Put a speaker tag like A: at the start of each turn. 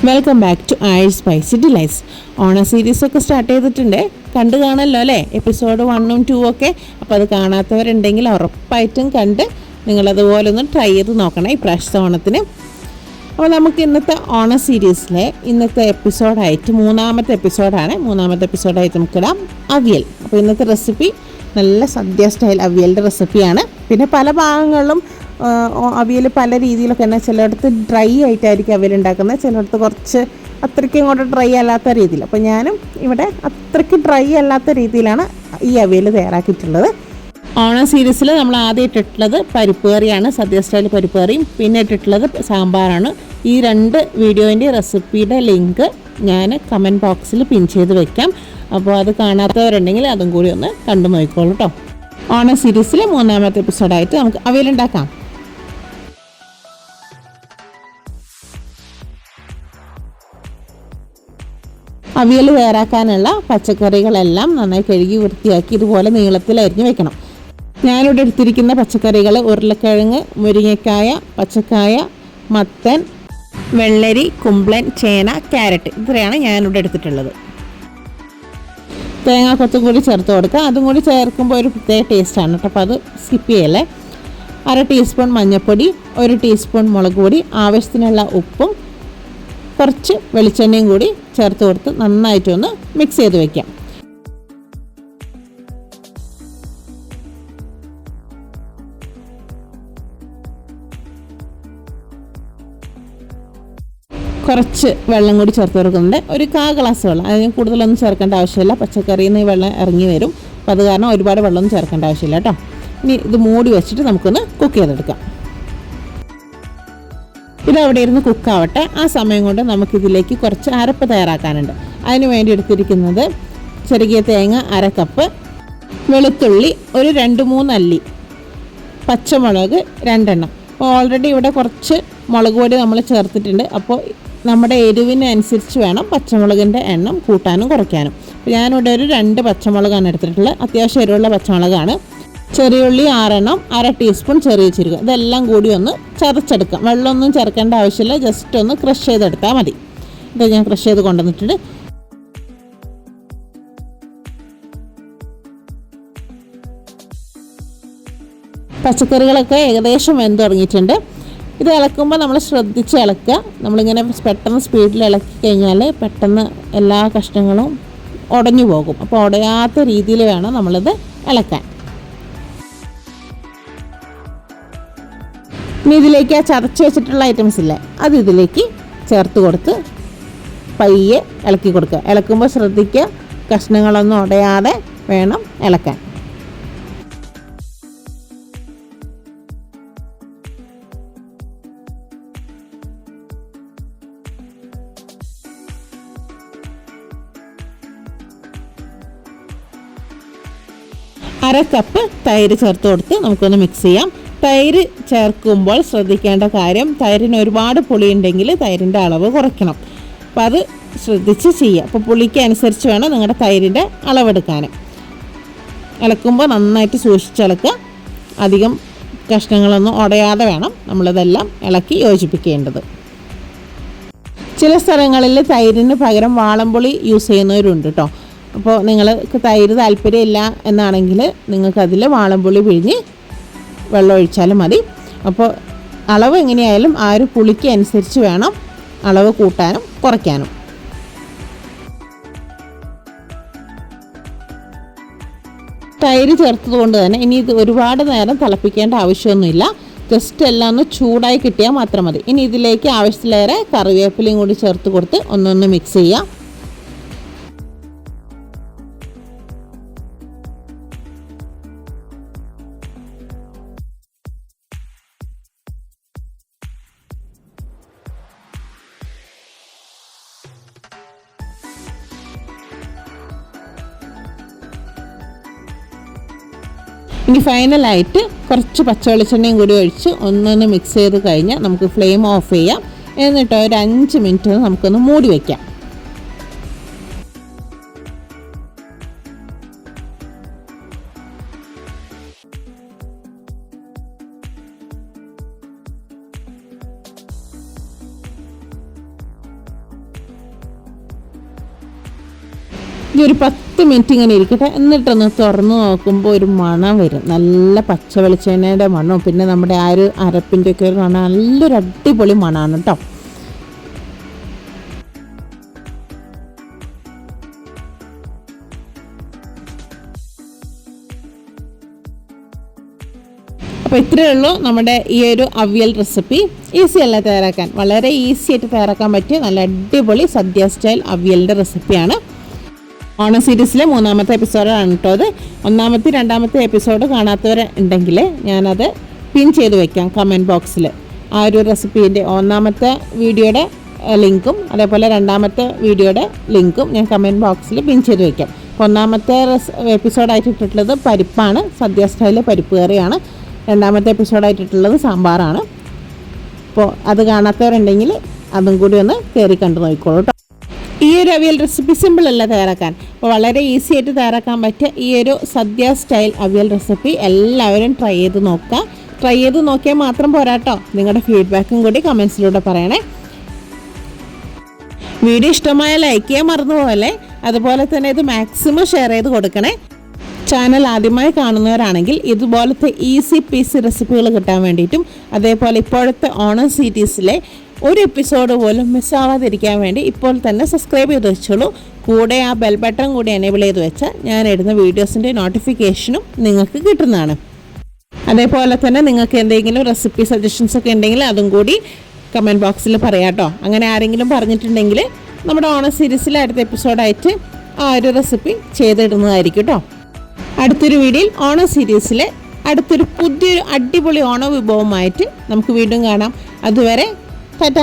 A: Welcome back to I spicy delights. ഓണ സീരീസൊക്കെ start ചെയ്തിട്ടുണ്ട്, കണ്ടു കാണല്ലോ അല്ലേ? എപ്പിസോഡ് 1ഉം 2ഉം ഒക്കെ. അപ്പോൾ അത് കാണാത്തവരുണ്ടെങ്കിൽ ഉറപ്പായിട്ടും കണ്ട് നിങ്ങളതുപോലെ ഒന്ന് ട്രൈ ചെയ്ത് നോക്കണം ഈ പ്രാവശ്യത്തെ ഓണത്തിന്. അപ്പോൾ നമുക്ക് ഇന്നത്തെ ഓണ സീരീസിലെ ഇന്നത്തെ എപ്പിസോഡായിട്ട് മൂന്നാമത്തെ എപ്പിസോഡായിട്ട് നമുക്കിടാം അവിയൽ. അപ്പോൾ ഇന്നത്തെ റെസിപ്പി നല്ല സദ്യ സ്റ്റൈൽ അവിയലിൻ്റെ റെസിപ്പിയാണ്. പിന്നെ പല ഭാഗങ്ങളിലും അവിയൽ പല രീതിയിലൊക്കെ തന്നെ, ചിലയിടത്ത് ഡ്രൈ ആയിട്ടായിരിക്കും അവിയൽ ഉണ്ടാക്കുന്നത്, ചിലയിടത്ത് കുറച്ച് അത്രയ്ക്കും ഇങ്ങോട്ട് ഡ്രൈ അല്ലാത്ത രീതിയിൽ. അപ്പോൾ ഞാനും ഇവിടെ അത്രയ്ക്ക് ഡ്രൈ അല്ലാത്ത രീതിയിലാണ് ഈ അവിയൽ തയ്യാറാക്കിയിട്ടുള്ളത്. ഓണം സീരീസിൽ നമ്മൾ ആദ്യം ഇട്ടിട്ടുള്ളത് പരിപ്പ് കറിയാണ്, സദ്യ സ്റ്റൈൽ പരിപ്പ് കറിയും. പിന്നെ ഇട്ടിട്ടുള്ളത് സാമ്പാറാണ്. ഈ രണ്ട് വീഡിയോൻ്റെ റെസിപ്പിയുടെ ലിങ്ക് ഞാൻ കമൻറ്റ് ബോക്സിൽ പിൻ ചെയ്ത് വെക്കാം. അപ്പോൾ അത് കാണാത്തവരുണ്ടെങ്കിൽ അതും കൂടി ഒന്ന് കണ്ടു നോക്കിക്കോളൂ കേട്ടോ. ഓണ സീരീസിലെ മൂന്നാമത്തെ എപ്പിസോഡായിട്ട് നമുക്ക് അവിയലുണ്ടാക്കാം. അവിയൽ തയ്യാറാക്കാനുള്ള പച്ചക്കറികളെല്ലാം നന്നായി കഴുകി വൃത്തിയാക്കി ഇതുപോലെ നീളത്തിൽ അരിഞ്ഞ് വെക്കണം. ഞാനിവിടെ എടുത്തിരിക്കുന്ന പച്ചക്കറികൾ ഉരുളക്കിഴങ്ങ്, മുരിങ്ങക്കായ, പച്ചക്കായ, മത്തൻ, വെള്ളരി, കുമ്പളൻ, ചേന, ക്യാരറ്റ്, ഇത്രയാണ് ഞാനിവിടെ എടുത്തിട്ടുള്ളത്. തേങ്ങാക്കൊത്തും കൂടി ചേർത്ത് കൊടുക്കുക. അതും കൂടി ചേർക്കുമ്പോൾ ഒരു പ്രത്യേക ടേസ്റ്റാണ് കേട്ടോ, അപ്പോൾ അത് സ്കിപ്പ് ചെയ്യല്ലേ. 1/2 ടീസ്പൂൺ മഞ്ഞൾപ്പൊടി, 1 ടീസ്പൂൺ മുളക് പൊടി, ആവശ്യത്തിനുള്ള ഉപ്പും കുറച്ച് വെളിച്ചെണ്ണയും കൂടി ചേർത്ത് കൊടുത്ത് നന്നായിട്ടൊന്ന് മിക്സ് ചെയ്ത് വയ്ക്കാം. കുറച്ച് വെള്ളം കൂടി ചേർത്ത് കൊടുക്കുന്നുണ്ട്, ഒരു 1/4 ഗ്ലാസ് വെള്ളം. അതിന് കൂടുതലൊന്നും ചേർക്കേണ്ട ആവശ്യമില്ല, പച്ചക്കറിയിൽ നിന്ന് ഈ വെള്ളം ഇറങ്ങി വരും. അപ്പോൾ അത് കാരണം ഒരുപാട് വെള്ളമൊന്നും ചേർക്കേണ്ട ആവശ്യമില്ല കേട്ടോ. ഇനി ഇത് മൂടി വെച്ചിട്ട് നമുക്കൊന്ന് കുക്ക് ചെയ്തെടുക്കാം. ഇതവിടെ ഇരുന്ന് കുക്കാവട്ടെ. ആ സമയം കൊണ്ട് നമുക്കിതിലേക്ക് കുറച്ച് അരപ്പ് തയ്യാറാക്കാനുണ്ട്. അതിന് വേണ്ടി എടുത്തിരിക്കുന്നത് ചെറുകിയ തേങ്ങ 1/2 കപ്പ്, വെളുത്തുള്ളി ഒരു 2-3 അല്ലി, പച്ചമുളക് 2 എണ്ണം. അപ്പോൾ ഓൾറെഡി ഇവിടെ കുറച്ച് മുളക് പൊടി നമ്മൾ ചേർത്തിട്ടുണ്ട്. അപ്പോൾ നമ്മുടെ എരിവിനനുസരിച്ച് വേണം പച്ചമുളകിൻ്റെ എണ്ണം കൂട്ടാനും കുറയ്ക്കാനും. അപ്പോൾ ഞാനിവിടെ ഒരു 2 പച്ചമുളകാണ് എടുത്തിട്ടുള്ളത്, അത്യാവശ്യം എരിവുള്ള പച്ചമുളകാണ്. ചെറിയ ഉള്ളി 6 എണ്ണം, 1/2 ടീസ്പൂൺ ചെറിയ ജീരകം. ഇതെല്ലാം കൂടി ഒന്ന് ചതച്ചെടുക്കാം. വെള്ളമൊന്നും ചേർക്കേണ്ട ആവശ്യമില്ല, ജസ്റ്റ് ഒന്ന് ക്രഷ് ചെയ്തെടുത്താൽ മതി. ഇത് ഞാൻ ക്രഷ് ചെയ്ത് കൊണ്ടുവന്നിട്ടുണ്ട്. പച്ചക്കറികളൊക്കെ ഏകദേശം വെന്ത് തുടങ്ങിയിട്ടുണ്ട്. ഇത് ഇളക്കുമ്പോൾ നമ്മൾ ശ്രദ്ധിച്ച് ഇളക്കുക. നമ്മളിങ്ങനെ പെട്ടെന്ന് സ്പീഡിൽ ഇളക്കി കഴിഞ്ഞാൽ പെട്ടെന്ന് എല്ലാ കഷ്ണങ്ങളും ഉടഞ്ഞു പോകും. അപ്പോൾ ഉടയാത്ത രീതിയിൽ വേണം നമ്മളിത് ഇളക്കാൻ. ഇനി ഇതിലേക്ക് ആ ചതച്ച് വെച്ചിട്ടുള്ള ഐറ്റംസ് ഇല്ലേ, അത് ഇതിലേക്ക് ചേർത്ത് കൊടുത്ത് പയ്യെ ഇളക്കി കൊടുക്കുക. ഇളക്കുമ്പോൾ ശ്രദ്ധിക്കുക, കഷ്ണങ്ങളൊന്നും ഉടയാതെ വേണം ഇളക്കാൻ. അര കപ്പ് തൈര് ചേർത്ത് കൊടുത്ത് നമുക്കൊന്ന് മിക്സ് ചെയ്യാം. തൈര് ചേർക്കുമ്പോൾ ശ്രദ്ധിക്കേണ്ട കാര്യം, തൈരിന് ഒരുപാട് പുളി ഉണ്ടെങ്കിൽ തൈരിൻ്റെ അളവ് കുറയ്ക്കണം. അപ്പോൾ അത് ശ്രദ്ധിച്ച് ചെയ്യുക. അപ്പോൾ പുളിക്ക് അനുസരിച്ച് വേണം നിങ്ങളുടെ തൈരിൻ്റെ അളവെടുക്കാൻ. ഇളക്കുമ്പോൾ നന്നായിട്ട് സൂക്ഷിച്ചിളക്കുക. അധികം കഷ്ണങ്ങളൊന്നും ഉടയാതെ വേണം നമ്മളിതെല്ലാം ഇളക്കി യോജിപ്പിക്കേണ്ടത്. ചില സ്ഥലങ്ങളിൽ തൈരിന് പകരം വാളംപുളി യൂസ് ചെയ്യുന്നവരുണ്ട് കേട്ടോ. അപ്പോൾ നിങ്ങൾക്ക് തൈര് താല്പര്യമില്ല എന്നാണെങ്കിൽ നിങ്ങൾക്കതിൽ വാളംപുളി പിഴിഞ്ഞ് വെള്ളം ഒഴിച്ചാലും മതി. അപ്പോൾ അളവ് എങ്ങനെയായാലും ആ ഒരു പുളിക്ക് അനുസരിച്ച് വേണം അളവ് കൂട്ടാനും കുറയ്ക്കാനും. തൈര് ചേർത്തത് കൊണ്ട് തന്നെ ഇനി ഇത് ഒരുപാട് നേരം തിളപ്പിക്കേണ്ട ആവശ്യമൊന്നുമില്ല. ജസ്റ്റ് എല്ലാം ഒന്ന് ചൂടായി കിട്ടിയാൽ മാത്രം മതി. ഇനി ഇതിലേക്ക് ആവശ്യത്തിലേറെ കറിവേപ്പിലയും കൂടി ചേർത്ത് കൊടുത്ത് ഒന്നൊന്ന് മിക്സ് ചെയ്യാം. ഇനി ഫൈനലായിട്ട് കുറച്ച് പച്ചവെളിച്ചെണ്ണയും കൂടി ഒഴിച്ച് ഒന്നൊന്ന് മിക്സ് ചെയ്ത് കഴിഞ്ഞാൽ നമുക്ക് ഫ്ലെയിം ഓഫ് ചെയ്യാം. എന്നിട്ട് ഒരു 5 മിനിറ്റ് നമുക്കൊന്ന് മൂടി വയ്ക്കാം. ഈ ഒരു 10 മിനിറ്റ് ഇങ്ങനെ ഇരിക്കട്ടെ. എന്നിട്ടൊന്ന് തുറന്ന് നോക്കുമ്പോൾ ഒരു മണം വരും, നല്ല പച്ച വെളിച്ചെണ്ണയുടെ മണവും പിന്നെ നമ്മുടെ ആ ഒരു അരപ്പിൻ്റെ ഒക്കെ ഒരു മണം, നല്ലൊരു അടിപൊളി മണമാണ് കേട്ടോ. അപ്പോൾ ഇത്രയേ ഉള്ളൂ നമ്മുടെ ഈ ഒരു അവിയൽ റെസിപ്പി. ഈസി അല്ല തയ്യാറാക്കാൻ, വളരെ ഈസി ആയിട്ട് തയ്യാറാക്കാൻ പറ്റിയ നല്ല അടിപൊളി സദ്യ സ്റ്റൈൽ അവിയലിൻ്റെ റെസിപ്പിയാണ്. ഓണം സീരീസിലെ 3ാമത്തെ എപ്പിസോഡാണ് കേട്ടോ അത്. 1ാമത്തെ 2ാമത്തെ എപ്പിസോഡ് കാണാത്തവർ ഉണ്ടെങ്കിൽ ഞാനത് പിൻ ചെയ്ത് വെക്കാം കമൻറ്റ് ബോക്സിൽ. ആ ഒരു റെസിപ്പീൻ്റെ 1ാമത്തെ വീഡിയോയുടെ ലിങ്കും അതേപോലെ 2ാമത്തെ വീഡിയോയുടെ ലിങ്കും ഞാൻ കമൻറ്റ് ബോക്സിൽ പിൻ ചെയ്ത് വെക്കാം. 1ാമത്തെ എപ്പിസോഡായിട്ട് ഇട്ടിട്ടുള്ളത് പരിപ്പാണ്, സദ്യ സ്റ്റൈലിലെ പരിപ്പ് കറിയാണ്. 2ാമത്തെ എപ്പിസോഡായിട്ടുള്ളത് സാമ്പാറാണ്. അപ്പോൾ അത് കാണാത്തവരുണ്ടെങ്കിൽ അതും കൂടി ഒന്ന് കയറി കണ്ടു നോക്കിക്കോളൂ കേട്ടോ. ഈ ഒരു അവിയൽ റെസിപ്പി സിമ്പിളല്ല തയ്യാറാക്കാൻ, അപ്പോൾ വളരെ ഈസി ആയിട്ട് തയ്യാറാക്കാൻ പറ്റിയ ഈ ഒരു സദ്യ സ്റ്റൈൽ അവിയൽ റെസിപ്പി എല്ലാവരും ട്രൈ ചെയ്ത് നോക്കുക. ട്രൈ ചെയ്ത് നോക്കിയാൽ മാത്രം പോരാട്ടോ, നിങ്ങളുടെ ഫീഡ്ബാക്കും കൂടി കമൻസിലൂടെ പറയണേ. വീഡിയോ ഇഷ്ടമായ ലൈക്ക് ചെയ്യാൻ മറന്നുപോകല്ലേ. അതുപോലെ തന്നെ ഇത് മാക്സിമം ഷെയർ ചെയ്ത് കൊടുക്കണേ. ചാനൽ ആദ്യമായി കാണുന്നവരാണെങ്കിൽ ഇതുപോലത്തെ ഈസി പീസി റെസിപ്പികൾ കിട്ടാൻ വേണ്ടിയിട്ടും അതേപോലെ ഇപ്പോഴത്തെ ഓണം സീരീസിലെ ഒരു എപ്പിസോഡ് പോലും മിസ്സാവാതിരിക്കാൻ വേണ്ടി ഇപ്പോൾ തന്നെ സബ്സ്ക്രൈബ് ചെയ്ത് വെച്ചോളൂ. കൂടെ ആ ബെൽ ബട്ടൺ കൂടി എനേബിൾ ചെയ്ത് വെച്ചാൽ ഞാൻ ഇടുന്ന വീഡിയോസിൻ്റെ നോട്ടിഫിക്കേഷനും നിങ്ങൾക്ക് കിട്ടുന്നതാണ്. അതേപോലെ തന്നെ നിങ്ങൾക്ക് എന്തെങ്കിലും റെസിപ്പി സജഷൻസ് ഒക്കെ ഉണ്ടെങ്കിൽ അതും കൂടി കമൻറ്റ് ബോക്സിൽ പറയാം കേട്ടോ. അങ്ങനെ ആരെങ്കിലും പറഞ്ഞിട്ടുണ്ടെങ്കിൽ നമ്മുടെ ഓണം സീരീസിലെ അടുത്ത എപ്പിസോഡായിട്ട് ആ ഒരു റെസിപ്പി ചെയ്തിടുന്നതായിരിക്കും കേട്ടോ. അടുത്തൊരു വീഡിയോയിൽ ഓണം സീരീസിലെ അടുത്തൊരു പുതിയൊരു അടിപൊളി ഓണ വിഭവമായിട്ട് നമുക്ക് വീണ്ടും കാണാം. അതുവരെ ടാറ്റാ.